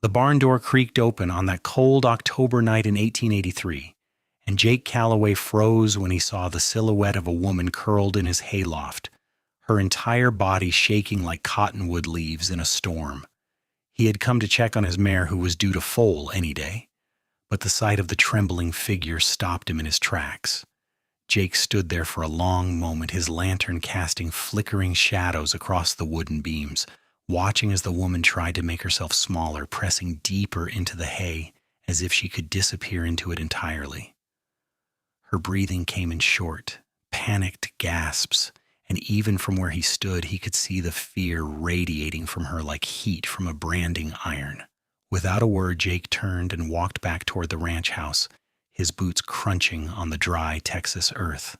The barn door creaked open on that cold October night in 1883, and Jake Calloway froze when he saw the silhouette of a woman curled in his hayloft, her entire body shaking like cottonwood leaves in a storm. He had come to check on his mare who was due to foal any day, but the sight of the trembling figure stopped him in his tracks. Jake stood there for a long moment, his lantern casting flickering shadows across the wooden beams, watching as the woman tried to make herself smaller, pressing deeper into the hay as if she could disappear into it entirely. Her breathing came in short, panicked gasps, and even from where he stood, he could see the fear radiating from her like heat from a branding iron. Without a word, Jake turned and walked back toward the ranch house, his boots crunching on the dry Texas earth.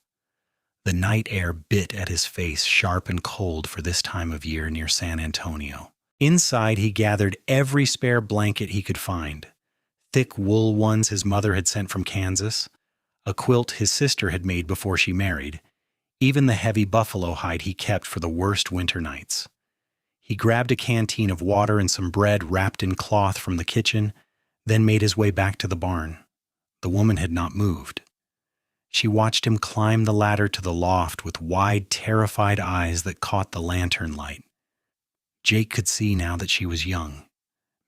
The night air bit at his face, sharp and cold for this time of year near San Antonio. Inside, he gathered every spare blanket he could find. Thick wool ones his mother had sent from Kansas, a quilt his sister had made before she married, even the heavy buffalo hide he kept for the worst winter nights. He grabbed a canteen of water and some bread wrapped in cloth from the kitchen, then made his way back to the barn. The woman had not moved. She watched him climb the ladder to the loft with wide, terrified eyes that caught the lantern light. Jake could see now that she was young,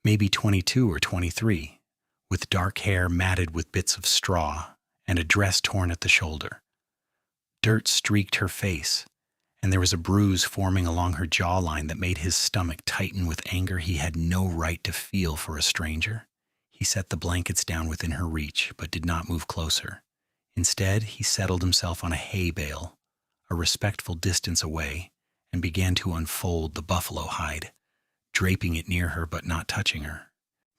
maybe 22 or 23, with dark hair matted with bits of straw and a dress torn at the shoulder. Dirt streaked her face, and there was a bruise forming along her jawline that made his stomach tighten with anger he had no right to feel for a stranger. He set the blankets down within her reach, but did not move closer. Instead, he settled himself on a hay bale, a respectful distance away, and began to unfold the buffalo hide, draping it near her but not touching her.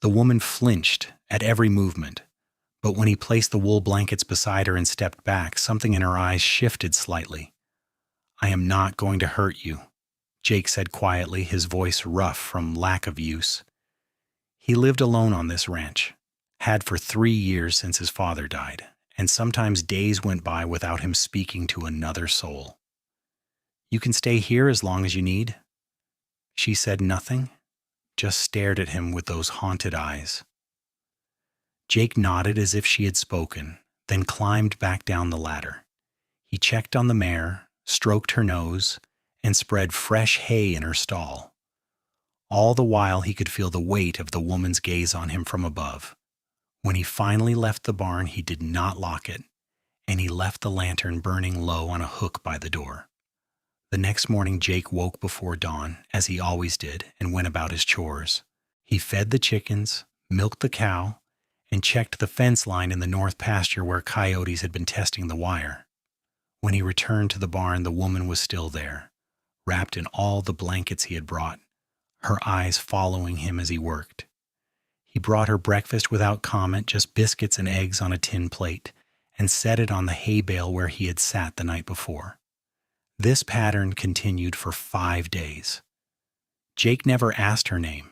The woman flinched at every movement, but when he placed the wool blankets beside her and stepped back, something in her eyes shifted slightly. "I am not going to hurt you," Jake said quietly, his voice rough from lack of use. He lived alone on this ranch, had for 3 years since his father died, and sometimes days went by without him speaking to another soul. "You can stay here as long as you need." She said nothing, just stared at him with those haunted eyes. Jake nodded as if she had spoken, then climbed back down the ladder. He checked on the mare, stroked her nose, and spread fresh hay in her stall. All the while he could feel the weight of the woman's gaze on him from above. When he finally left the barn, he did not lock it, and he left the lantern burning low on a hook by the door. The next morning, Jake woke before dawn, as he always did, and went about his chores. He fed the chickens, milked the cow, and checked the fence line in the north pasture where coyotes had been testing the wire. When he returned to the barn, the woman was still there, wrapped in all the blankets he had brought, her eyes following him as he worked. He brought her breakfast without comment, just biscuits and eggs on a tin plate, and set it on the hay bale where he had sat the night before. This pattern continued for 5 days. Jake never asked her name,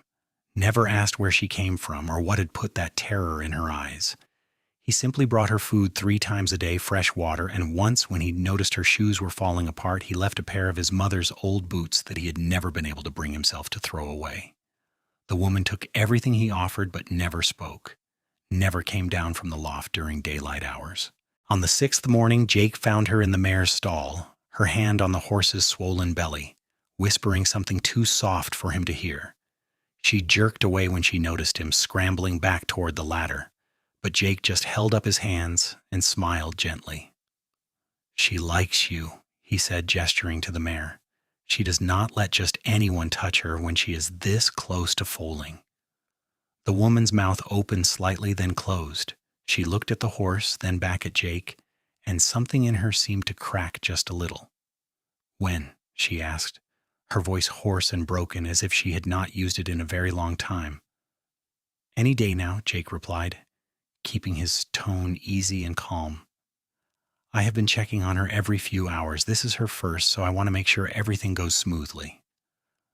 never asked where she came from or what had put that terror in her eyes. He simply brought her food 3 times a day, fresh water, and once when he noticed her shoes were falling apart, he left a pair of his mother's old boots that he had never been able to bring himself to throw away. The woman took everything he offered but never spoke, never came down from the loft during daylight hours. On the 6th morning, Jake found her in the mare's stall, her hand on the horse's swollen belly, whispering something too soft for him to hear. She jerked away when she noticed him, scrambling back toward the ladder, but Jake just held up his hands and smiled gently. "She likes you," he said, gesturing to the mare. "She does not let just anyone touch her when she is this close to foaling." The woman's mouth opened slightly, then closed. She looked at the horse, then back at Jake, and something in her seemed to crack just a little. "When?" she asked, her voice hoarse and broken as if she had not used it in a very long time. "Any day now," Jake replied, keeping his tone easy and calm. "I have been checking on her every few hours. This is her first, so I want to make sure everything goes smoothly."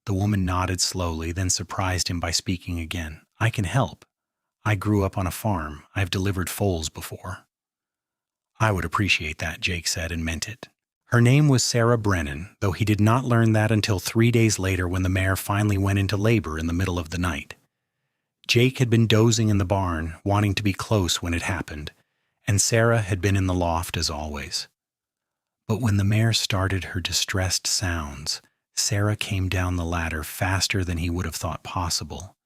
The woman nodded slowly, then surprised him by speaking again. "I can help. I grew up on a farm. I've delivered foals before." "I would appreciate that," Jake said, and meant it. Her name was Sarah Brennan, though he did not learn that until 3 days later when the mare finally went into labor in the middle of the night. Jake had been dozing in the barn, wanting to be close when it happened, and Sarah had been in the loft as always. But when the mare started her distressed sounds, Sarah came down the ladder faster than he would have thought possible,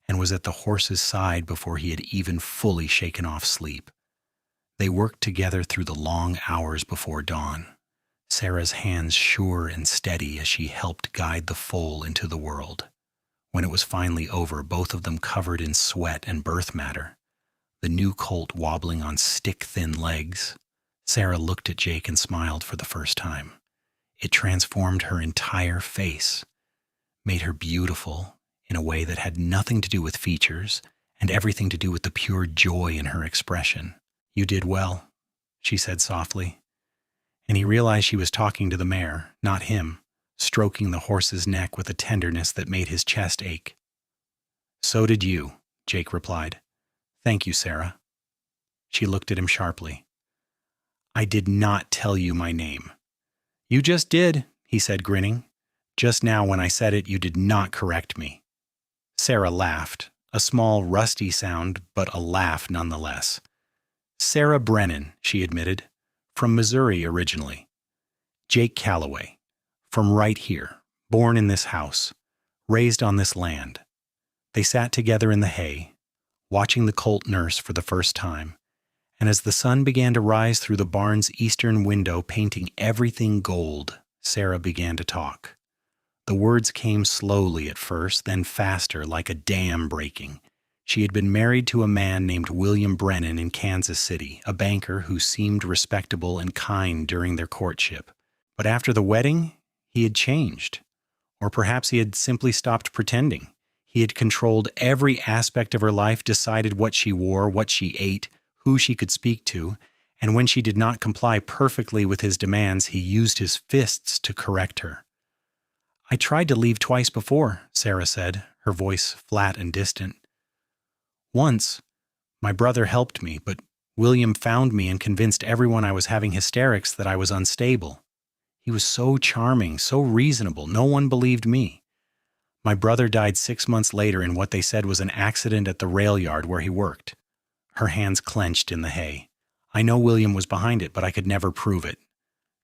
and was at the horse's side before he had even fully shaken off sleep. They worked together through the long hours before dawn, Sarah's hands sure and steady as she helped guide the foal into the world. When it was finally over, both of them covered in sweat and birth matter, the new colt wobbling on stick-thin legs. Sarah looked at Jake and smiled for the first time. It transformed her entire face, made her beautiful in a way that had nothing to do with features and everything to do with the pure joy in her expression. "You did well," she said softly, and he realized she was talking to the mare, not him, stroking the horse's neck with a tenderness that made his chest ache. "So did you," Jake replied. "Thank you, Sarah." She looked at him sharply. "I did not tell you my name." "You just did," he said, grinning. "Just now when I said it, you did not correct me." Sarah laughed, a small, rusty sound, but a laugh nonetheless. "Sarah Brennan," she admitted, "from Missouri originally. Jake Calloway, from right here, born in this house, raised on this land." They sat together in the hay, watching the colt nurse for the first time, and as the sun began to rise through the barn's eastern window, painting everything gold, Sarah began to talk. The words came slowly at first, then faster, like a dam breaking. She had been married to a man named William Brennan in Kansas City, a banker who seemed respectable and kind during their courtship. But after the wedding, he had changed. Or perhaps he had simply stopped pretending. He had controlled every aspect of her life, decided what she wore, what she ate, who she could speak to, and when she did not comply perfectly with his demands, he used his fists to correct her. "I tried to leave twice before," Sarah said, her voice flat and distant. "Once, my brother helped me, but William found me and convinced everyone I was having hysterics, that I was unstable. He was so charming, so reasonable, no one believed me. My brother died 6 months later in what they said was an accident at the rail yard where he worked." Her hands clenched in the hay. "I know William was behind it, but I could never prove it."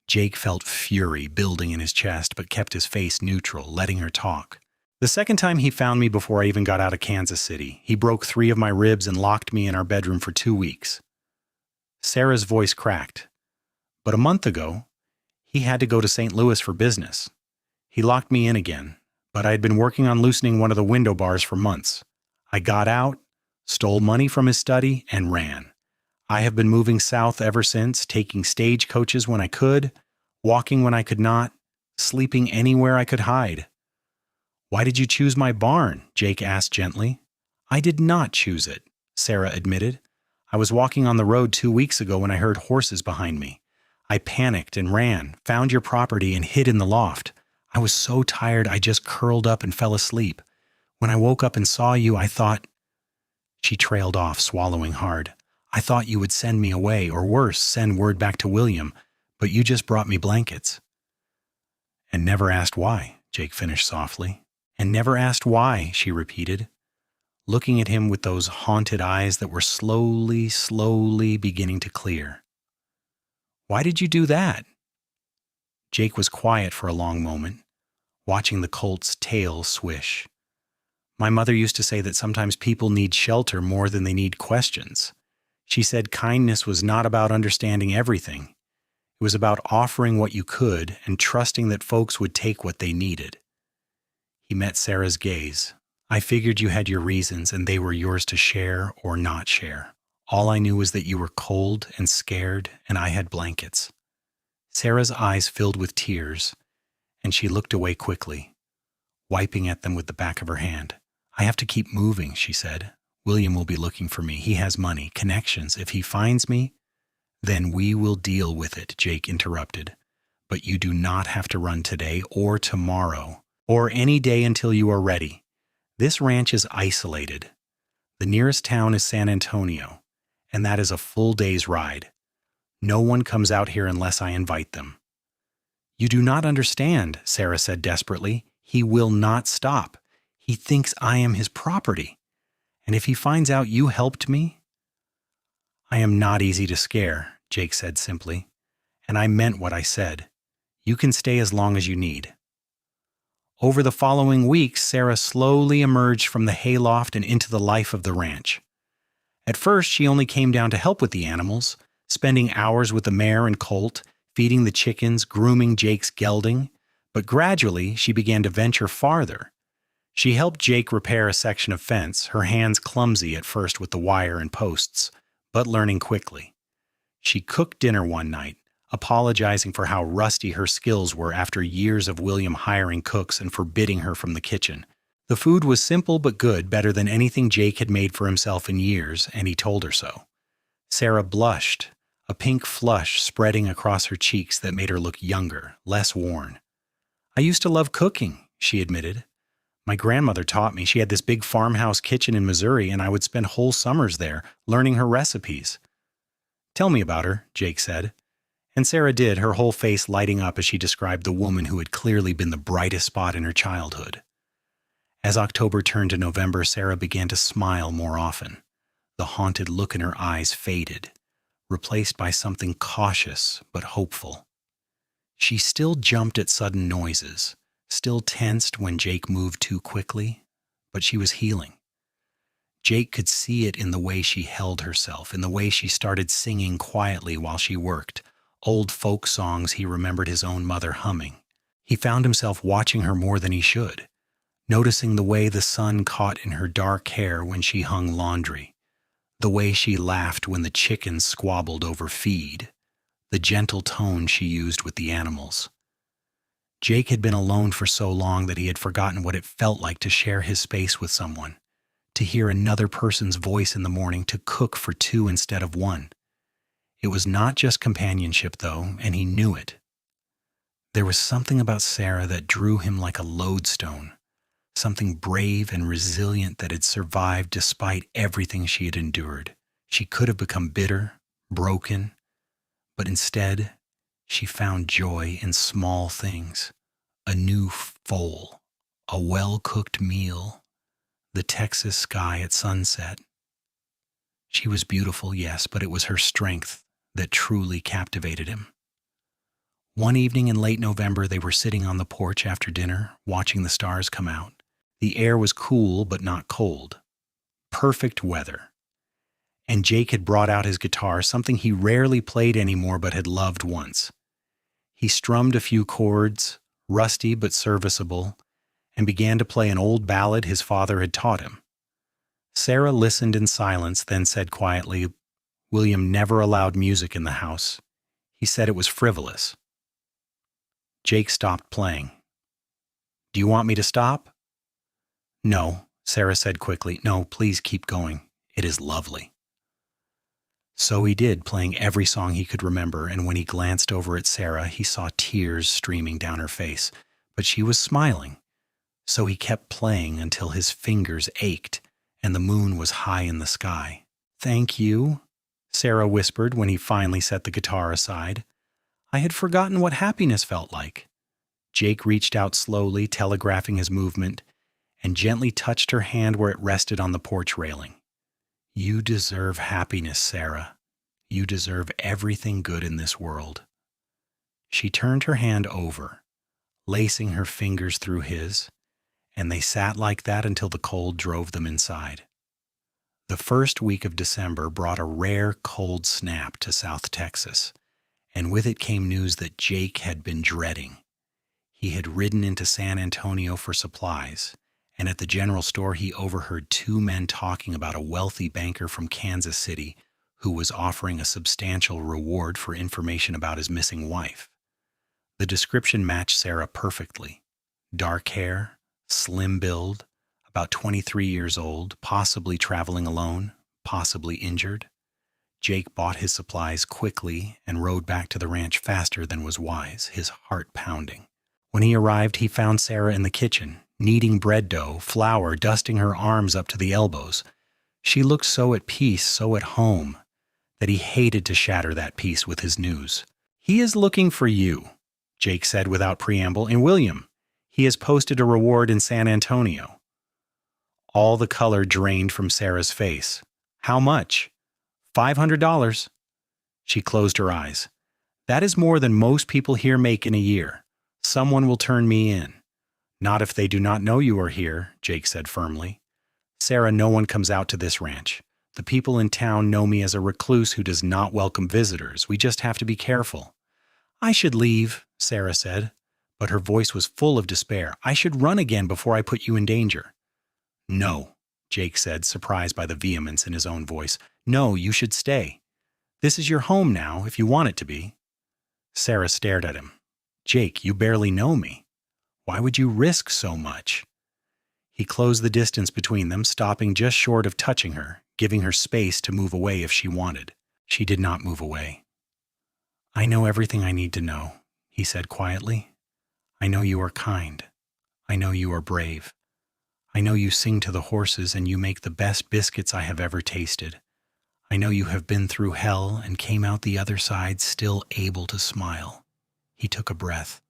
Jake felt fury building in his chest, but kept his face neutral, letting her talk. "The second time he found me before I even got out of Kansas City. He broke 3 of my ribs and locked me in our bedroom for 2 weeks. Sarah's voice cracked. "But a month ago, he had to go to St. Louis for business. He locked me in again, but I had been working on loosening one of the window bars for months. I got out, stole money from his study, and ran. I have been moving south ever since, taking stagecoaches when I could, walking when I could not, sleeping anywhere I could hide." "Why did you choose my barn?" Jake asked gently. "I did not choose it," Sarah admitted. "I was walking on the road 2 weeks ago when I heard horses behind me. I panicked and ran, found your property, and hid in the loft. I was so tired I just curled up and fell asleep. When I woke up and saw you, I thought—" She trailed off, swallowing hard. "I thought you would send me away, or worse, send word back to William, but you just brought me blankets." "And never asked why," Jake finished softly. "And never asked why," she repeated, looking at him with those haunted eyes that were slowly, slowly beginning to clear. "Why did you do that?" Jake was quiet for a long moment, watching the colt's tail swish. "My mother used to say that sometimes people need shelter more than they need questions. She said kindness was not about understanding everything. It was about offering what you could and trusting that folks would take what they needed." He met Sarah's gaze. "I figured you had your reasons and they were yours to share or not share. All I knew was that you were cold and scared and I had blankets." Sarah's eyes filled with tears, and she looked away quickly, wiping at them with the back of her hand. "I have to keep moving," she said. "William will be looking for me. He has money, connections. If he finds me—" "Then we will deal with it," Jake interrupted. "But you do not have to run today or tomorrow, or any day until you are ready. This ranch is isolated. The nearest town is San Antonio, and that is a full day's ride. No one comes out here unless I invite them." "You do not understand," Sarah said desperately. "He will not stop. He thinks I am his property." And if he finds out you helped me? I am not easy to scare, Jake said simply, and I meant what I said. You can stay as long as you need. Over the following weeks, Sarah slowly emerged from the hayloft and into the life of the ranch. At first, she only came down to help with the animals, spending hours with the mare and colt, feeding the chickens, grooming Jake's gelding, but gradually she began to venture farther. She helped Jake repair a section of fence, her hands clumsy at first with the wire and posts, but learning quickly. She cooked dinner one night, apologizing for how rusty her skills were after years of William hiring cooks and forbidding her from the kitchen. The food was simple but good, better than anything Jake had made for himself in years, and he told her so. Sarah blushed, a pink flush spreading across her cheeks that made her look younger, less worn. I used to love cooking, she admitted. My grandmother taught me. She had this big farmhouse kitchen in Missouri, and I would spend whole summers there, learning her recipes. Tell me about her, Jake said. And Sarah did, her whole face lighting up as she described the woman who had clearly been the brightest spot in her childhood. As October turned to November, Sarah began to smile more often. The haunted look in her eyes faded, replaced by something cautious but hopeful. She still jumped at sudden noises, still tensed when Jake moved too quickly, but she was healing. Jake could see it in the way she held herself, in the way she started singing quietly while she worked, old folk songs he remembered his own mother humming. He found himself watching her more than he should, noticing the way the sun caught in her dark hair when she hung laundry, the way she laughed when the chickens squabbled over feed, the gentle tone she used with the animals. Jake had been alone for so long that he had forgotten what it felt like to share his space with someone, to hear another person's voice in the morning, to cook for two instead of one. It was not just companionship, though, and he knew it. There was something about Sarah that drew him like a lodestone, something brave and resilient that had survived despite everything she had endured. She could have become bitter, broken, but instead, she found joy in small things, a new foal, a well-cooked meal, the Texas sky at sunset. She was beautiful, yes, but it was her strength that truly captivated him. One evening in late November, they were sitting on the porch after dinner, watching the stars come out. The air was cool but not cold. Perfect weather. And Jake had brought out his guitar, something he rarely played anymore but had loved once. He strummed a few chords, rusty but serviceable, and began to play an old ballad his father had taught him. Sarah listened in silence, then said quietly, "William never allowed music in the house. He said it was frivolous." Jake stopped playing. "Do you want me to stop?" "No," Sarah said quickly. "No, please keep going. It is lovely." So he did, playing every song he could remember, and when he glanced over at Sarah, he saw tears streaming down her face. But she was smiling. So he kept playing until his fingers ached and the moon was high in the sky. "Thank you," Sarah whispered when he finally set the guitar aside. "I had forgotten what happiness felt like." Jake reached out slowly, telegraphing his movement, and gently touched her hand where it rested on the porch railing. "You deserve happiness, Sarah. You deserve everything good in this world." She turned her hand over, lacing her fingers through his, and they sat like that until the cold drove them inside. The first week of December brought a rare cold snap to South Texas, and with it came news that Jake had been dreading. He had ridden into San Antonio for supplies, and at the general store he overheard two men talking about a wealthy banker from Kansas City who was offering a substantial reward for information about his missing wife. The description matched Sarah perfectly. Dark hair, slim build, about 23 years old, possibly traveling alone, possibly injured. Jake bought his supplies quickly and rode back to the ranch faster than was wise, his heart pounding. When he arrived, he found Sarah in the kitchen, kneading bread dough, flour, dusting her arms up to the elbows. She looked so at peace, so at home, that he hated to shatter that peace with his news. "He is looking for you," Jake said without preamble, "and William. He has posted a reward in San Antonio." All the color drained from Sarah's face. How much? $500. She closed her eyes. That is more than most people here make in a year. Someone will turn me in. Not if they do not know you are here, Jake said firmly. Sarah, no one comes out to this ranch. The people in town know me as a recluse who does not welcome visitors. We just have to be careful. I should leave, Sarah said, but her voice was full of despair. I should run again before I put you in danger. No, Jake said, surprised by the vehemence in his own voice. No, you should stay. This is your home now, if you want it to be. Sarah stared at him. Jake, you barely know me. Why would you risk so much? He closed the distance between them, stopping just short of touching her, giving her space to move away if she wanted. She did not move away. I know everything I need to know, he said quietly. I know you are kind. I know you are brave. I know you sing to the horses and you make the best biscuits I have ever tasted. I know you have been through hell and came out the other side still able to smile. He took a breath.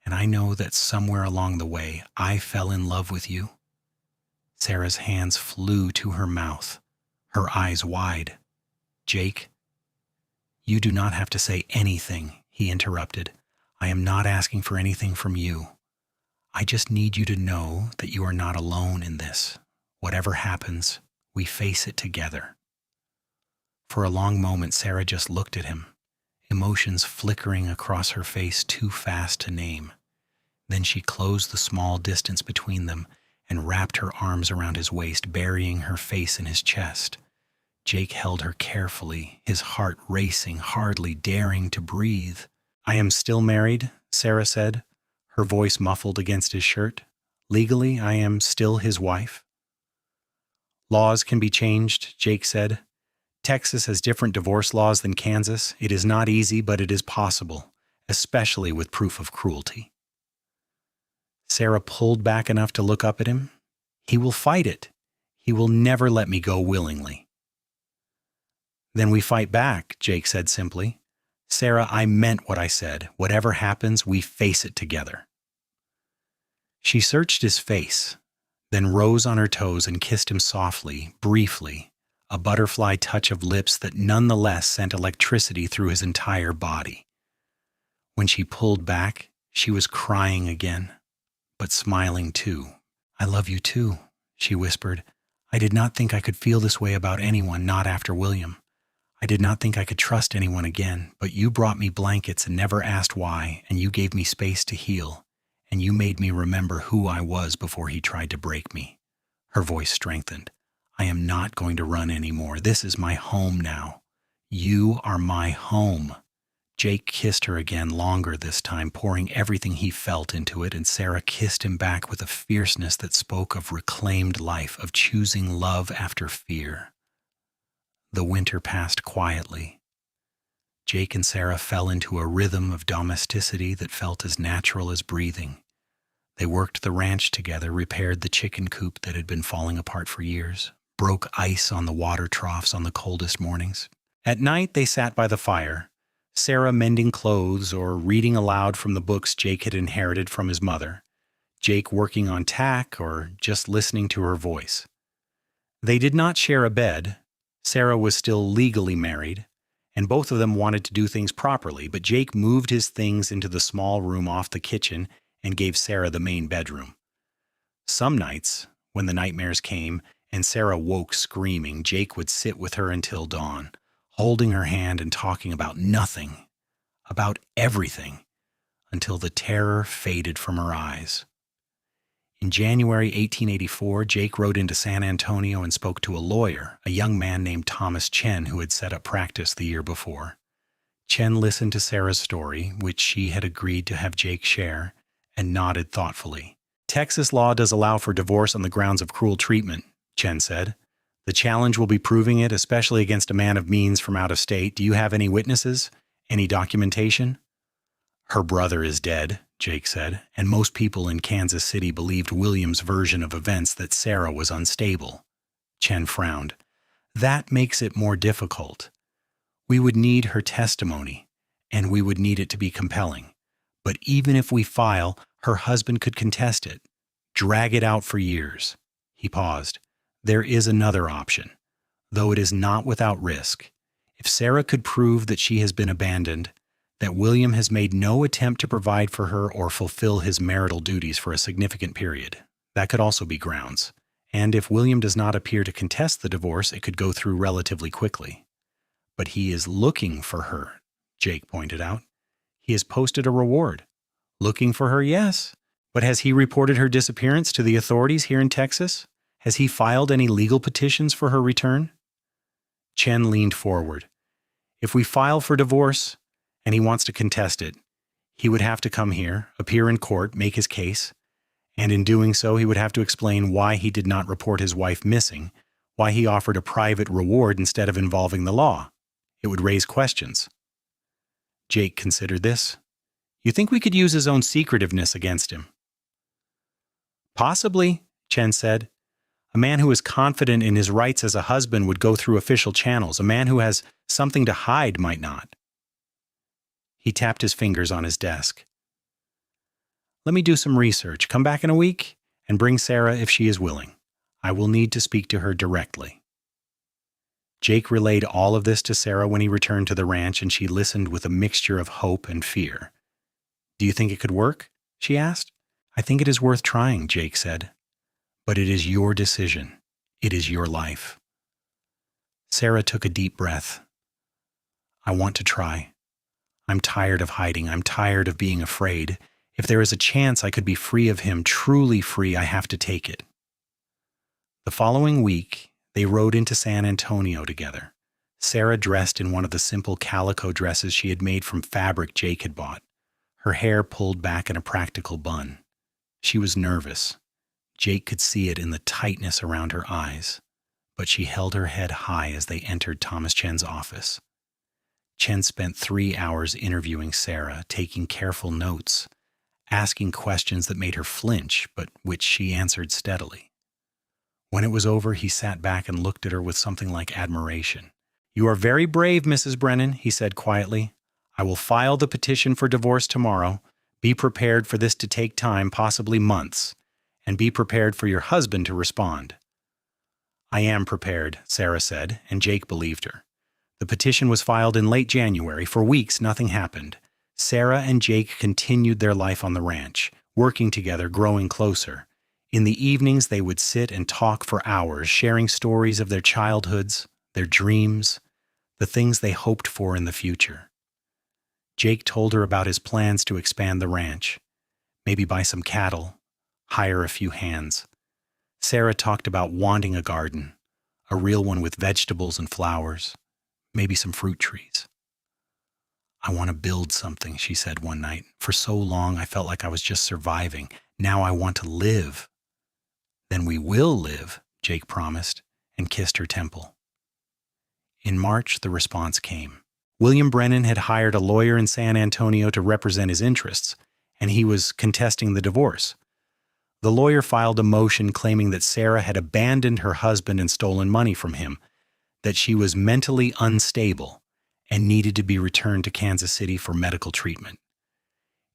And I know that somewhere along the way I fell in love with you. Sarah's hands flew to her mouth, her eyes wide. Jake, you do not have to say anything, he interrupted. I am not asking for anything from you. I just need you to know that you are not alone in this. Whatever happens, we face it together. For a long moment, Sarah just looked at him, emotions flickering across her face too fast to name. Then she closed the small distance between them and wrapped her arms around his waist, burying her face in his chest. Jake held her carefully, his heart racing, hardly daring to breathe. I am still married, Sarah said, her voice muffled against his shirt. Legally, I am still his wife. Laws can be changed, Jake said. Texas has different divorce laws than Kansas. It is not easy, but it is possible, especially with proof of cruelty. Sarah pulled back enough to look up at him. He will fight it. He will never let me go willingly. Then we fight back, Jake said simply. Sarah, I meant what I said. Whatever happens, we face it together. She searched his face, then rose on her toes and kissed him softly, briefly, a butterfly touch of lips that nonetheless sent electricity through his entire body. When she pulled back, she was crying again, but smiling too. I love you too, she whispered. I did not think I could feel this way about anyone, not after William. I did not think I could trust anyone again, but you brought me blankets and never asked why, and you gave me space to heal, and you made me remember who I was before he tried to break me. Her voice strengthened. I am not going to run anymore. This is my home now. You are my home. Jake kissed her again, longer this time, pouring everything he felt into it, and Sarah kissed him back with a fierceness that spoke of reclaimed life, of choosing love after fear. The winter passed quietly. Jake and Sarah fell into a rhythm of domesticity that felt as natural as breathing. They worked the ranch together, repaired the chicken coop that had been falling apart for years, broke ice on the water troughs on the coldest mornings. At night, they sat by the fire, Sarah mending clothes or reading aloud from the books Jake had inherited from his mother, Jake working on tack or just listening to her voice. They did not share a bed. Sarah was still legally married, and both of them wanted to do things properly, but Jake moved his things into the small room off the kitchen and gave Sarah the main bedroom. Some nights, when the nightmares came and Sarah woke screaming, Jake would sit with her until dawn, holding her hand and talking about nothing, about everything, until the terror faded from her eyes. In January 1884, Jake rode into San Antonio and spoke to a lawyer, a young man named Thomas Chen who had set up practice the year before. Chen listened to Sarah's story, which she had agreed to have Jake share, and nodded thoughtfully. Texas law does allow for divorce on the grounds of cruel treatment, Chen said. The challenge will be proving it, especially against a man of means from out of state. Do you have any witnesses? Any documentation? Her brother is dead, Jake said, and most people in Kansas City believed William's version of events, that Sarah was unstable. Chen frowned. That makes it more difficult. We would need her testimony, and we would need it to be compelling. But even if we file, her husband could contest it, drag it out for years. He paused. There is another option, though it is not without risk. If Sarah could prove that she has been abandoned, that William has made no attempt to provide for her or fulfill his marital duties for a significant period, that could also be grounds. And if William does not appear to contest the divorce, it could go through relatively quickly. But he is looking for her, Jake pointed out. He has posted a reward. Looking for her, yes. But has he reported her disappearance to the authorities here in Texas? Has he filed any legal petitions for her return? Chen leaned forward. If we file for divorce, and he wants to contest it, he would have to come here, appear in court, make his case, and in doing so he would have to explain why he did not report his wife missing, why he offered a private reward instead of involving the law. It would raise questions. Jake considered this. You think we could use his own secretiveness against him? Possibly, Chen said. A man who is confident in his rights as a husband would go through official channels. A man who has something to hide might not. He tapped his fingers on his desk. Let me do some research. Come back in a week and bring Sarah if she is willing. I will need to speak to her directly. Jake relayed all of this to Sarah when he returned to the ranch, and she listened with a mixture of hope and fear. Do you think it could work? She asked. I think it is worth trying, Jake said. But it is your decision. It is your life. Sarah took a deep breath. I want to try. I'm tired of hiding. I'm tired of being afraid. If there is a chance I could be free of him, truly free, I have to take it. The following week, they rode into San Antonio together. Sarah dressed in one of the simple calico dresses she had made from fabric Jake had bought, her hair pulled back in a practical bun. She was nervous. Jake could see it in the tightness around her eyes, but she held her head high as they entered Thomas Chen's office. Chen spent 3 hours interviewing Sarah, taking careful notes, asking questions that made her flinch, but which she answered steadily. When it was over, he sat back and looked at her with something like admiration. You are very brave, Mrs. Brennan, he said quietly. I will file the petition for divorce tomorrow. Be prepared for this to take time, possibly months, and be prepared for your husband to respond. I am prepared, Sarah said, and Jake believed her. The petition was filed in late January. For weeks, nothing happened. Sarah and Jake continued their life on the ranch, working together, growing closer. In the evenings, they would sit and talk for hours, sharing stories of their childhoods, their dreams, the things they hoped for in the future. Jake told her about his plans to expand the ranch, maybe buy some cattle, hire a few hands. Sarah talked about wanting a garden, a real one with vegetables and flowers, maybe some fruit trees. I want to build something, she said one night. For so long, I felt like I was just surviving. Now I want to live. Then we will live, Jake promised, and kissed her temple. In March, the response came. William Brennan had hired a lawyer in San Antonio to represent his interests, and he was contesting the divorce. The lawyer filed a motion claiming that Sarah had abandoned her husband and stolen money from him, that she was mentally unstable and needed to be returned to Kansas City for medical treatment.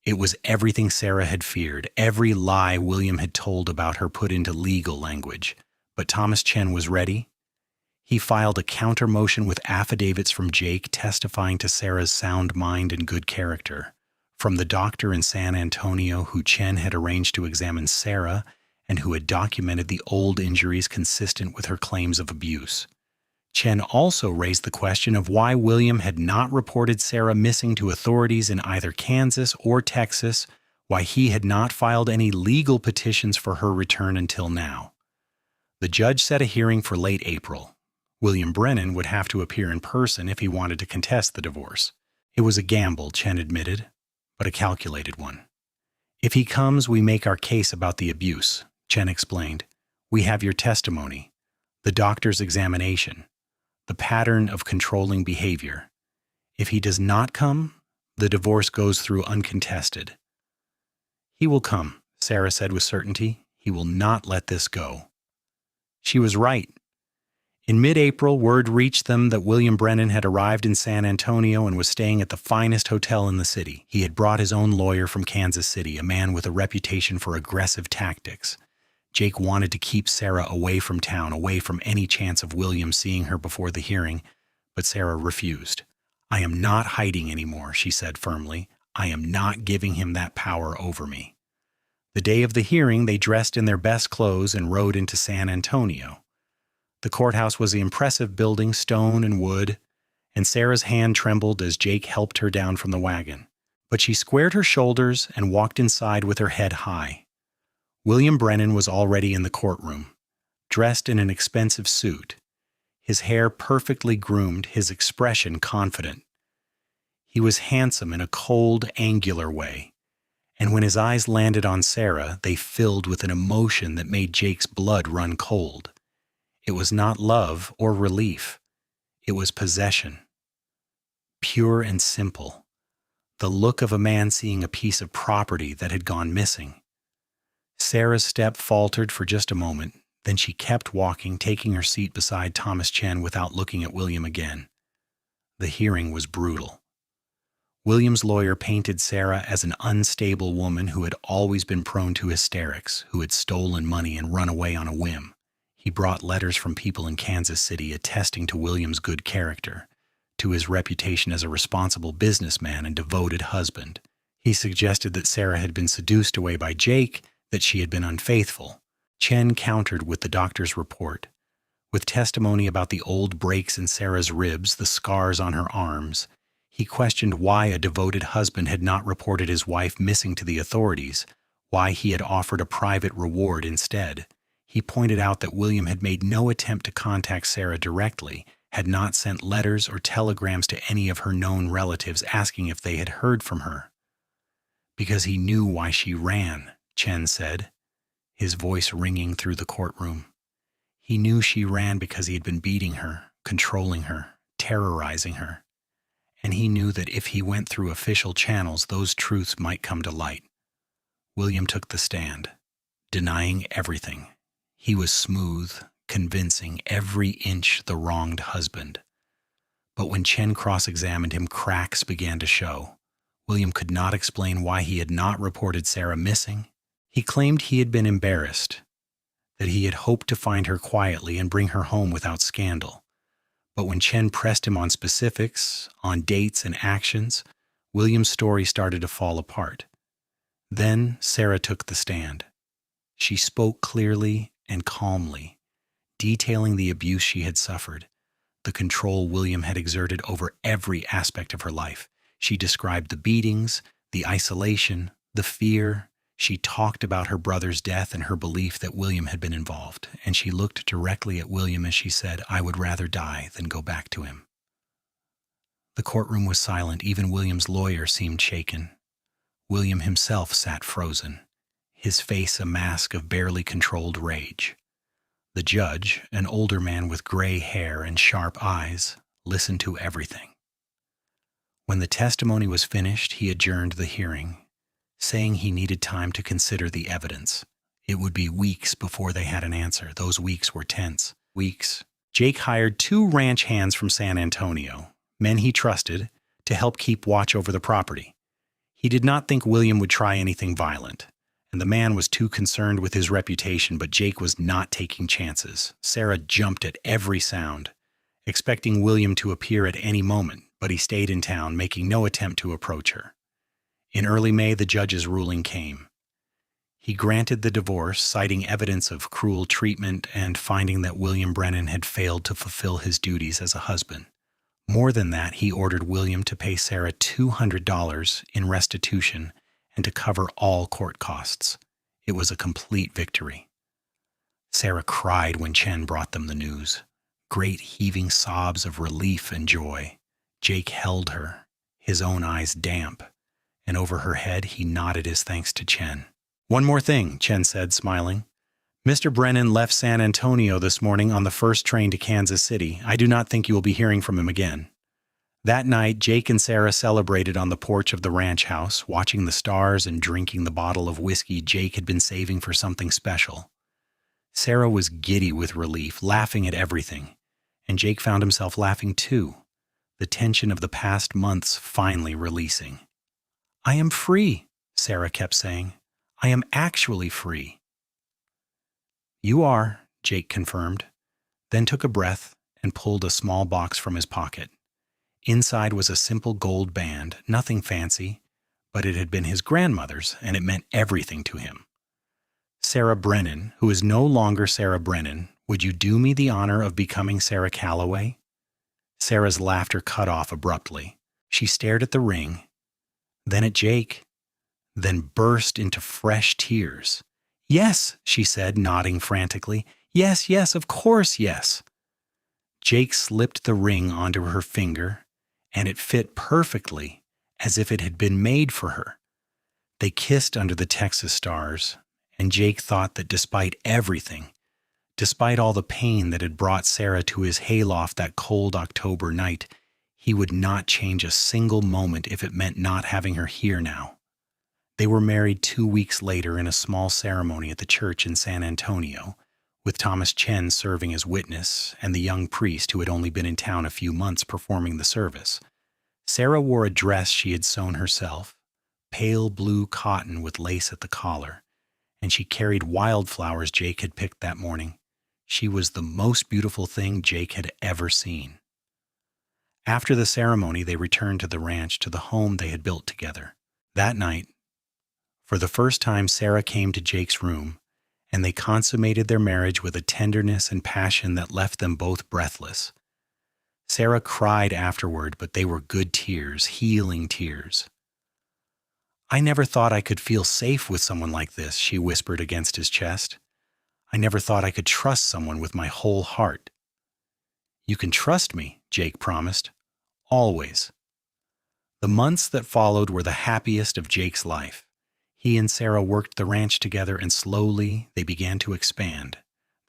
It was everything Sarah had feared, every lie William had told about her put into legal language. But Thomas Chen was ready. He filed a counter motion with affidavits from Jake testifying to Sarah's sound mind and good character, from the doctor in San Antonio who Chen had arranged to examine Sarah and who had documented the old injuries consistent with her claims of abuse. Chen also raised the question of why William had not reported Sarah missing to authorities in either Kansas or Texas, why he had not filed any legal petitions for her return until now. The judge set a hearing for late April. William Brennan would have to appear in person if he wanted to contest the divorce. It was a gamble, Chen admitted, but a calculated one. If he comes, we make our case about the abuse, Chen explained. We have your testimony, the doctor's examination, the pattern of controlling behavior. If he does not come, the divorce goes through uncontested. He will come, Sarah said with certainty. He will not let this go. She was right. In mid-April, word reached them that William Brennan had arrived in San Antonio and was staying at the finest hotel in the city. He had brought his own lawyer from Kansas City, a man with a reputation for aggressive tactics. Jake wanted to keep Sarah away from town, away from any chance of William seeing her before the hearing, but Sarah refused. "I am not hiding anymore," she said firmly. "I am not giving him that power over me." The day of the hearing, they dressed in their best clothes and rode into San Antonio. The courthouse was an impressive building, stone and wood, and Sarah's hand trembled as Jake helped her down from the wagon. But she squared her shoulders and walked inside with her head high. William Brennan was already in the courtroom, dressed in an expensive suit, his hair perfectly groomed, his expression confident. He was handsome in a cold, angular way, and when his eyes landed on Sarah, they filled with an emotion that made Jake's blood run cold. It was not love or relief. It was possession. Pure and simple. The look of a man seeing a piece of property that had gone missing. Sarah's step faltered for just a moment, then she kept walking, taking her seat beside Thomas Chen without looking at William again. The hearing was brutal. William's lawyer painted Sarah as an unstable woman who had always been prone to hysterics, who had stolen money and run away on a whim. He brought letters from people in Kansas City attesting to William's good character, to his reputation as a responsible businessman and devoted husband. He suggested that Sarah had been seduced away by Jake, that she had been unfaithful. Chen countered with the doctor's report, with testimony about the old breaks in Sarah's ribs, the scars on her arms. He questioned why a devoted husband had not reported his wife missing to the authorities, why he had offered a private reward instead. He pointed out that William had made no attempt to contact Sarah directly, had not sent letters or telegrams to any of her known relatives asking if they had heard from her. "Because he knew why she ran," Chen said, his voice ringing through the courtroom. He knew she ran because he had been beating her, controlling her, terrorizing her. And he knew that if he went through official channels, those truths might come to light. William took the stand, denying everything. He was smooth, convincing, every inch the wronged husband. But when Chen cross-examined him, cracks began to show. William could not explain why he had not reported Sarah missing. He claimed he had been embarrassed, that he had hoped to find her quietly and bring her home without scandal. But when Chen pressed him on specifics, on dates and actions, William's story started to fall apart. Then Sarah took the stand. She spoke clearly and calmly, detailing the abuse she had suffered, the control William had exerted over every aspect of her life. She described the beatings, the isolation, the fear. She talked about her brother's death and her belief that William had been involved, and she looked directly at William as she said, "I would rather die than go back to him." The courtroom was silent. Even William's lawyer seemed shaken. William himself sat frozen, his face a mask of barely controlled rage. The judge, an older man with gray hair and sharp eyes, listened to everything. When the testimony was finished, he adjourned the hearing, saying he needed time to consider the evidence. It would be weeks before they had an answer. Those weeks were tense. Weeks. Jake hired 2 ranch hands from San Antonio, men he trusted, to help keep watch over the property. He did not think William would try anything violent, and the man was too concerned with his reputation, but Jake was not taking chances. Sarah jumped at every sound, expecting William to appear at any moment, but he stayed in town, making no attempt to approach her. In early May, the judge's ruling came. He granted the divorce, citing evidence of cruel treatment and finding that William Brennan had failed to fulfill his duties as a husband. More than that, he ordered William to pay Sarah $200 in restitution and to cover all court costs. It was a complete victory. Sarah cried when Chen brought them the news. Great heaving sobs of relief and joy. Jake held her, his own eyes damp, and over her head he nodded his thanks to Chen. "One more thing," Chen said, smiling. "Mr. Brennan left San Antonio this morning on the first train to Kansas City. I do not think you will be hearing from him again." That night, Jake and Sarah celebrated on the porch of the ranch house, watching the stars and drinking the bottle of whiskey Jake had been saving for something special. Sarah was giddy with relief, laughing at everything, and Jake found himself laughing too, the tension of the past months finally releasing. "I am free," Sarah kept saying. "I am actually free." "You are," Jake confirmed, then took a breath and pulled a small box from his pocket. Inside was a simple gold band, nothing fancy, but it had been his grandmother's, and it meant everything to him. "Sarah Brennan, who is no longer Sarah Brennan, would you do me the honor of becoming Sarah Calloway?" Sarah's laughter cut off abruptly. She stared at the ring, then at Jake, then burst into fresh tears. "Yes," she said, nodding frantically. "Yes, yes, of course, yes." Jake slipped the ring onto her finger, and it fit perfectly, as if it had been made for her. They kissed under the Texas stars, and Jake thought that despite everything, despite all the pain that had brought Sarah to his hayloft that cold October night, he would not change a single moment if it meant not having her here now. They were married 2 weeks later in a small ceremony at the church in San Antonio, with Thomas Chen serving as witness and the young priest who had only been in town a few months performing the service. Sarah wore a dress she had sewn herself, pale blue cotton with lace at the collar, and she carried wildflowers Jake had picked that morning. She was the most beautiful thing Jake had ever seen. After the ceremony, they returned to the ranch, to the home they had built together. That night, for the first time, Sarah came to Jake's room, and they consummated their marriage with a tenderness and passion that left them both breathless. Sarah cried afterward, but they were good tears, healing tears. "I never thought I could feel safe with someone like this," she whispered against his chest. "I never thought I could trust someone with my whole heart." "You can trust me," Jake promised. "Always." The months that followed were the happiest of Jake's life. He and Sarah worked the ranch together, and slowly they began to expand.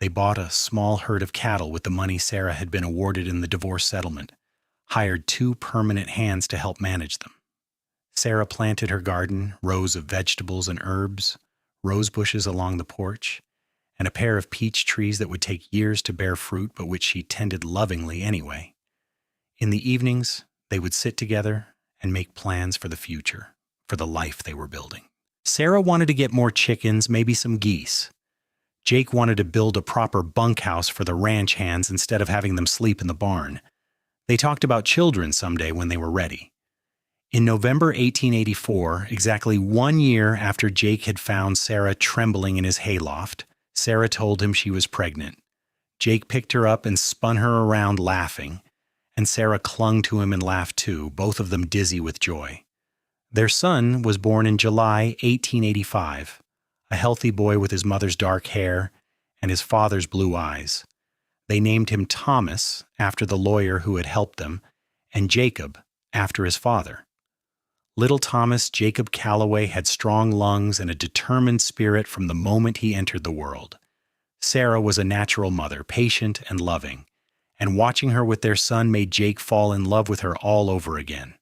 They bought a small herd of cattle with the money Sarah had been awarded in the divorce settlement, hired 2 permanent hands to help manage them. Sarah planted her garden, rows of vegetables and herbs, rose bushes along the porch, and a pair of peach trees that would take years to bear fruit but which she tended lovingly anyway. In the evenings, they would sit together and make plans for the future, for the life they were building. Sarah wanted to get more chickens, maybe some geese. Jake wanted to build a proper bunkhouse for the ranch hands instead of having them sleep in the barn. They talked about children someday when they were ready. In November 1884, exactly 1 year after Jake had found Sarah trembling in his hayloft, Sarah told him she was pregnant. Jake picked her up and spun her around laughing, and Sarah clung to him and laughed too, both of them dizzy with joy. Their son was born in July 1885, a healthy boy with his mother's dark hair and his father's blue eyes. They named him Thomas, after the lawyer who had helped them, and Jacob, after his father. Little Thomas Jacob Calloway had strong lungs and a determined spirit from the moment he entered the world. Sarah was a natural mother, patient and loving, and watching her with their son made Jake fall in love with her all over again.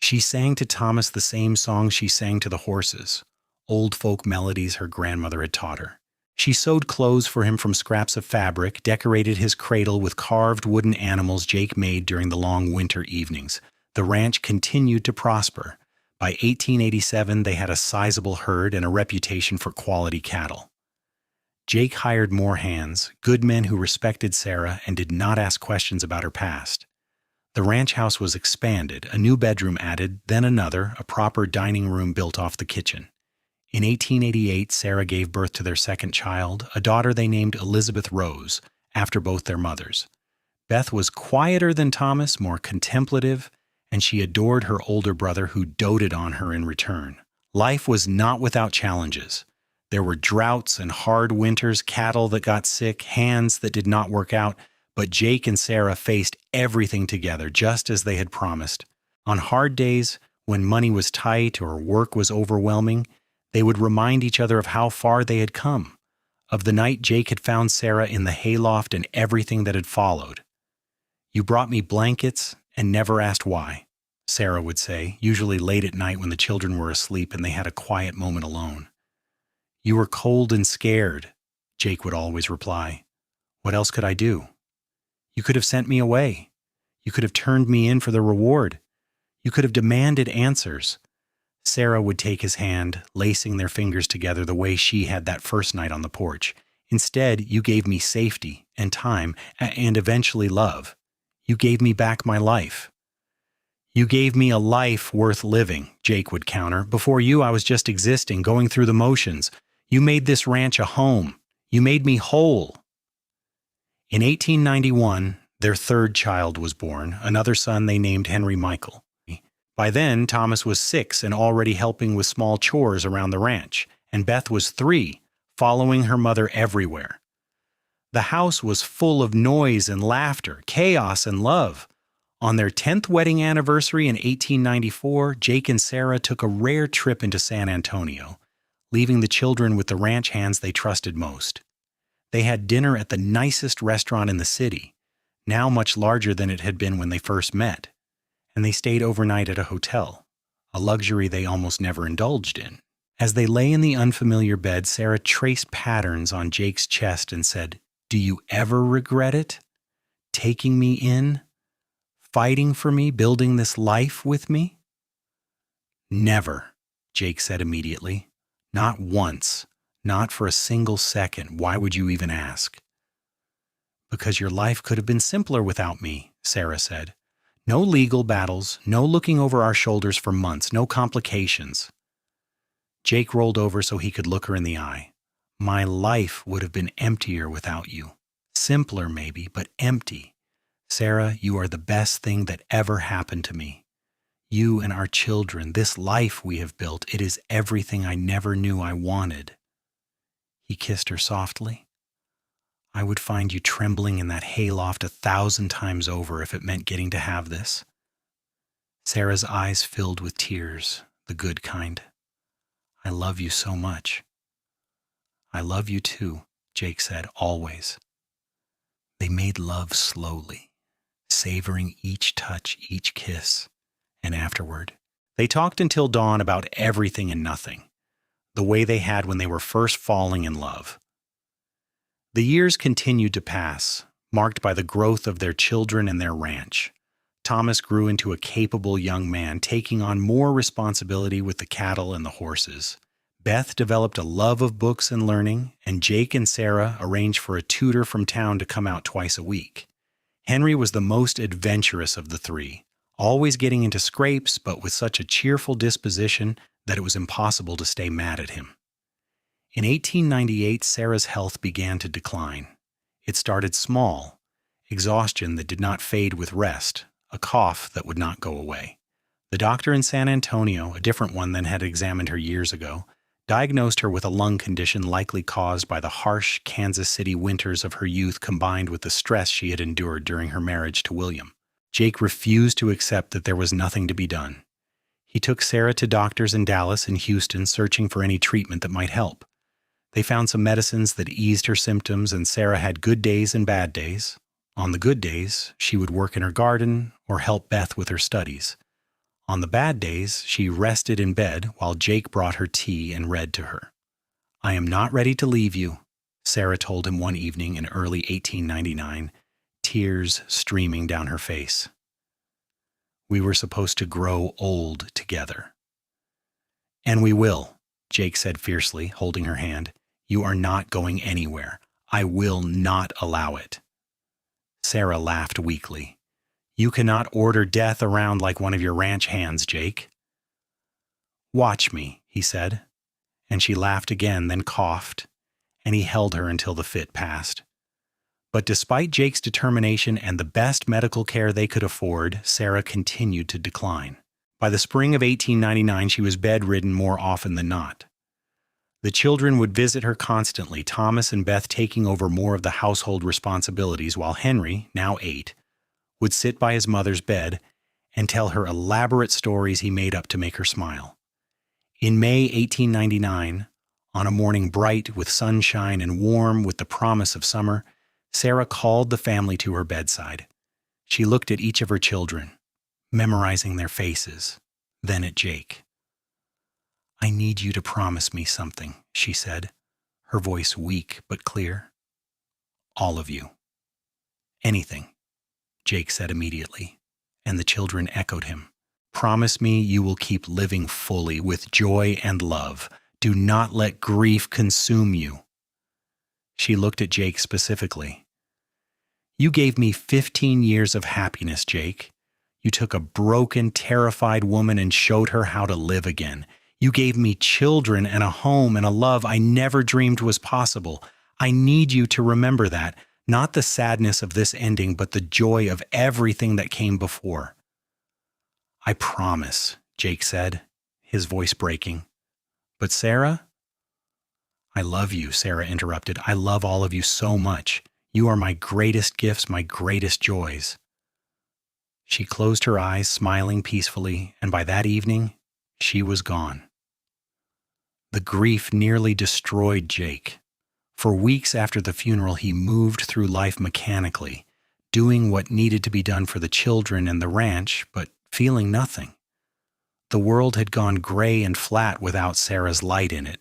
She sang to Thomas the same songs she sang to the horses, old folk melodies her grandmother had taught her. She sewed clothes for him from scraps of fabric, decorated his cradle with carved wooden animals Jake made during the long winter evenings. The ranch continued to prosper. By 1887, they had a sizable herd and a reputation for quality cattle. Jake hired more hands, good men who respected Sarah and did not ask questions about her past. The ranch house was expanded, a new bedroom added, then another, a proper dining room built off the kitchen. In 1888, Sarah gave birth to their second child, a daughter they named Elizabeth Rose, after both their mothers. Beth was quieter than Thomas, more contemplative, and she adored her older brother who doted on her in return. Life was not without challenges. There were droughts and hard winters, cattle that got sick, hands that did not work out, but Jake and Sarah faced everything together, just as they had promised. On hard days, when money was tight or work was overwhelming, they would remind each other of how far they had come, of the night Jake had found Sarah in the hayloft and everything that had followed. "You brought me blankets and never asked why," Sarah would say, usually late at night when the children were asleep and they had a quiet moment alone. "You were cold and scared," Jake would always reply. "What else could I do? You could have sent me away. You could have turned me in for the reward. You could have demanded answers." Sarah would take his hand, lacing their fingers together the way she had that first night on the porch. Instead, you gave me safety and time and eventually love. You gave me back my life. You gave me a life worth living, Jake would counter. Before you, I was just existing, going through the motions. You made this ranch a home. You made me whole. In 1891, their third child was born, another son they named Henry Michael. By then, Thomas was 6 and already helping with small chores around the ranch, and Beth was 3, following her mother everywhere. The house was full of noise and laughter, chaos and love. On their 10th wedding anniversary in 1894, Jake and Sarah took a rare trip into San Antonio, leaving the children with the ranch hands they trusted most. They had dinner at the nicest restaurant in the city, now much larger than it had been when they first met, and they stayed overnight at a hotel, a luxury they almost never indulged in. As they lay in the unfamiliar bed, Sarah traced patterns on Jake's chest and said, "Do you ever regret it? Taking me in? Fighting for me, building this life with me?" "Never," Jake said immediately. "Not once. Not for a single second. Why would you even ask?" "Because your life could have been simpler without me," Sarah said. "No legal battles, no looking over our shoulders for months, no complications." Jake rolled over so he could look her in the eye. "My life would have been emptier without you. Simpler maybe, but empty. Sarah, you are the best thing that ever happened to me. You and our children, this life we have built, it is everything I never knew I wanted." He kissed her softly. "I would find you trembling in that hayloft 1,000 times over if it meant getting to have this." Sarah's eyes filled with tears, the good kind. "I love you so much." "I love you too," Jake said, "always." They made love slowly, savoring each touch, each kiss, and afterward. They talked until dawn about everything and nothing, the way they had when they were first falling in love. The years continued to pass, marked by the growth of their children and their ranch. Thomas grew into a capable young man, taking on more responsibility with the cattle and the horses. Beth developed a love of books and learning, and Jake and Sarah arranged for a tutor from town to come out twice a week. Henry was the most adventurous of the three, always getting into scrapes, but with such a cheerful disposition that it was impossible to stay mad at him. In 1898, Sarah's health began to decline. It started small, exhaustion that did not fade with rest, a cough that would not go away. The doctor in San Antonio, a different one than had examined her years ago, diagnosed her with a lung condition likely caused by the harsh Kansas City winters of her youth combined with the stress she had endured during her marriage to William. Jake refused to accept that there was nothing to be done. He took Sarah to doctors in Dallas and Houston searching for any treatment that might help. They found some medicines that eased her symptoms, and Sarah had good days and bad days. On the good days, she would work in her garden or help Beth with her studies. On the bad days, she rested in bed while Jake brought her tea and read to her. "I am not ready to leave you," Sarah told him one evening in early 1899, tears streaming down her face. "We were supposed to grow old together." "And we will," Jake said fiercely, holding her hand. "You are not going anywhere. I will not allow it." Sarah laughed weakly. "You cannot order death around like one of your ranch hands, Jake." "Watch me," he said, and she laughed again, then coughed, and he held her until the fit passed. But despite Jake's determination and the best medical care they could afford, Sarah continued to decline. By the spring of 1899, she was bedridden more often than not. The children would visit her constantly, Thomas and Beth taking over more of the household responsibilities, while Henry, now 8, would sit by his mother's bed and tell her elaborate stories he made up to make her smile. In May 1899, on a morning bright with sunshine and warm with the promise of summer, Sarah called the family to her bedside. She looked at each of her children, memorizing their faces, then at Jake. "I need you to promise me something," she said, her voice weak but clear. "All of you." "Anything," Jake said immediately, and the children echoed him. "Promise me you will keep living fully with joy and love. Do not let grief consume you." She looked at Jake specifically. "You gave me 15 years of happiness, Jake. You took a broken, terrified woman and showed her how to live again. You gave me children and a home and a love I never dreamed was possible. I need you to remember that, not the sadness of this ending, but the joy of everything that came before." "I promise," Jake said, his voice breaking. "But Sarah?" "I love you," Sarah interrupted. "I love all of you so much. You are my greatest gifts, my greatest joys." She closed her eyes, smiling peacefully, and by that evening, she was gone. The grief nearly destroyed Jake. For weeks after the funeral, he moved through life mechanically, doing what needed to be done for the children and the ranch, but feeling nothing. The world had gone gray and flat without Sarah's light in it.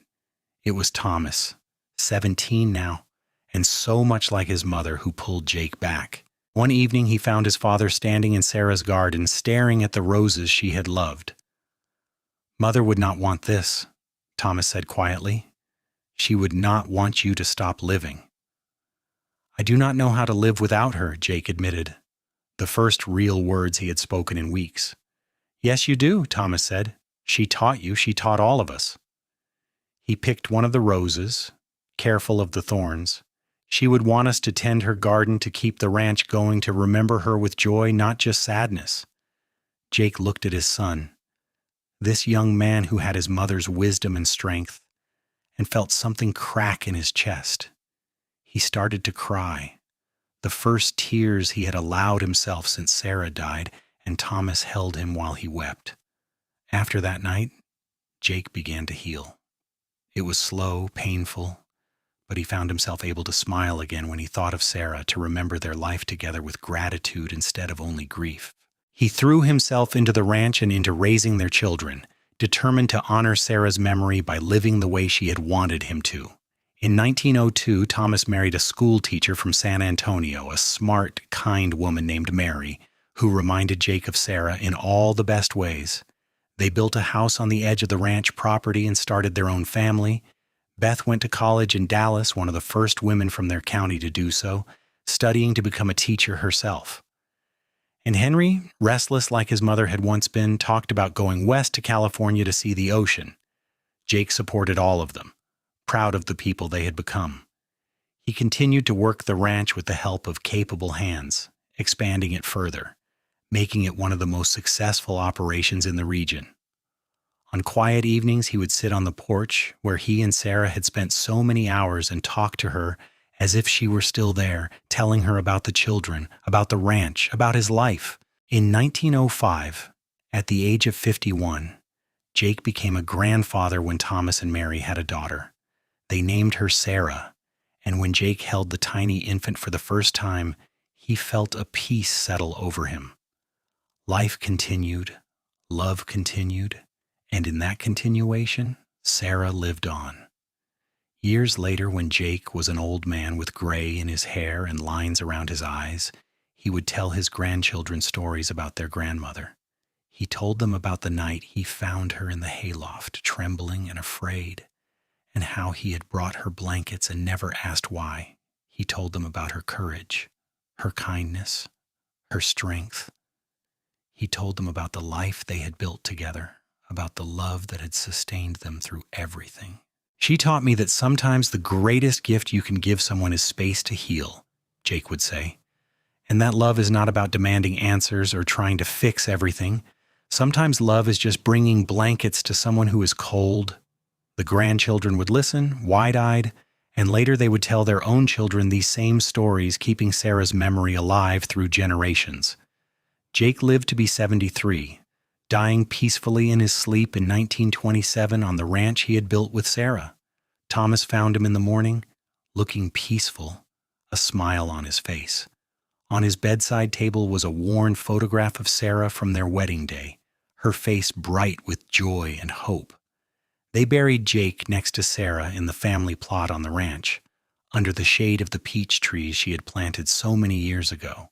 It was Thomas, 17 now, and so much like his mother, who pulled Jake back. One evening he found his father standing in Sarah's garden, staring at the roses she had loved. "Mother would not want this," Thomas said quietly. "She would not want you to stop living." "I do not know how to live without her," Jake admitted, the first real words he had spoken in weeks. "Yes, you do," Thomas said. "She taught you. She taught all of us." He picked one of the roses, careful of the thorns. "She would want us to tend her garden, to keep the ranch going, to remember her with joy, not just sadness." Jake looked at his son, this young man who had his mother's wisdom and strength, and felt something crack in his chest. He started to cry, the first tears he had allowed himself since Sarah died, and Thomas held him while he wept. After that night, Jake began to heal. It was slow, painful, but he found himself able to smile again when he thought of Sarah, to remember their life together with gratitude instead of only grief. He threw himself into the ranch and into raising their children, determined to honor Sarah's memory by living the way she had wanted him to. In 1902, Thomas married a school teacher from San Antonio, a smart, kind woman named Mary, who reminded Jake of Sarah in all the best ways. They built a house on the edge of the ranch property and started their own family. Beth went to college in Dallas, one of the first women from their county to do so, studying to become a teacher herself. And Henry, restless like his mother had once been, talked about going west to California to see the ocean. Jake supported all of them, proud of the people they had become. He continued to work the ranch with the help of capable hands, expanding it further, making it one of the most successful operations in the region. On quiet evenings, he would sit on the porch where he and Sarah had spent so many hours and talk to her as if she were still there, telling her about the children, about the ranch, about his life. In 1905, at the age of 51, Jake became a grandfather when Thomas and Mary had a daughter. They named her Sarah, and when Jake held the tiny infant for the first time, he felt a peace settle over him. Life continued, love continued, and in that continuation, Sarah lived on. Years later, when Jake was an old man with gray in his hair and lines around his eyes, he would tell his grandchildren stories about their grandmother. He told them about the night he found her in the hayloft, trembling and afraid, and how he had brought her blankets and never asked why. He told them about her courage, her kindness, her strength. He told them about the life they had built together, about the love that had sustained them through everything. "She taught me that sometimes the greatest gift you can give someone is space to heal," Jake would say. "And that love is not about demanding answers or trying to fix everything. Sometimes love is just bringing blankets to someone who is cold." The grandchildren would listen, wide-eyed, and later they would tell their own children these same stories, keeping Sarah's memory alive through generations. Jake lived to be 73, dying peacefully in his sleep in 1927 on the ranch he had built with Sarah. Thomas found him in the morning, looking peaceful, a smile on his face. On his bedside table was a worn photograph of Sarah from their wedding day, her face bright with joy and hope. They buried Jake next to Sarah in the family plot on the ranch, under the shade of the peach trees she had planted so many years ago.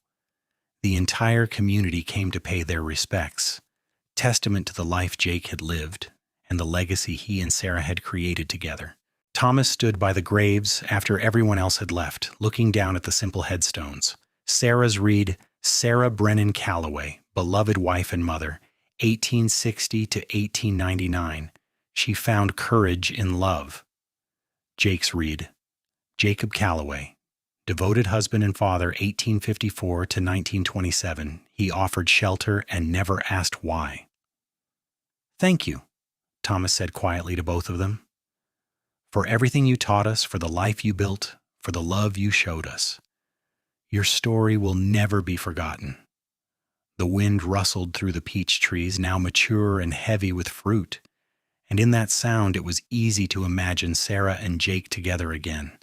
The entire community came to pay their respects, testament to the life Jake had lived and the legacy he and Sarah had created together. Thomas stood by the graves after everyone else had left, looking down at the simple headstones. Sarah's read, Sarah Brennan Calloway, beloved wife and mother, 1860 to 1899. She found courage in love. Jake's read, Jacob Calloway, devoted husband and father, 1854 to 1927. He offered shelter and never asked why. Thank you, Thomas said quietly to both of them, for everything you taught us, for the life you built, for the love you showed us. Your story will never be forgotten. The wind rustled through the peach trees, now mature and heavy with fruit, and in that sound it was easy to imagine Sarah and Jake together again,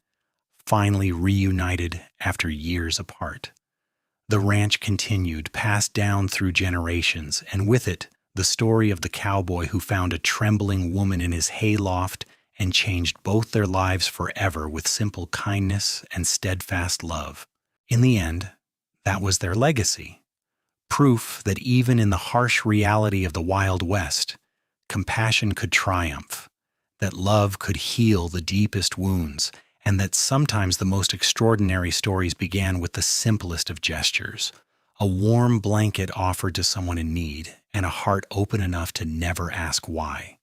finally reunited after years apart. The ranch continued, passed down through generations, and with it, the story of the cowboy who found a trembling woman in his hayloft and changed both their lives forever with simple kindness and steadfast love. In the end, that was their legacy. Proof that even in the harsh reality of the Wild West, compassion could triumph, that love could heal the deepest wounds, and that sometimes the most extraordinary stories began with the simplest of gestures, a warm blanket offered to someone in need, and a heart open enough to never ask why.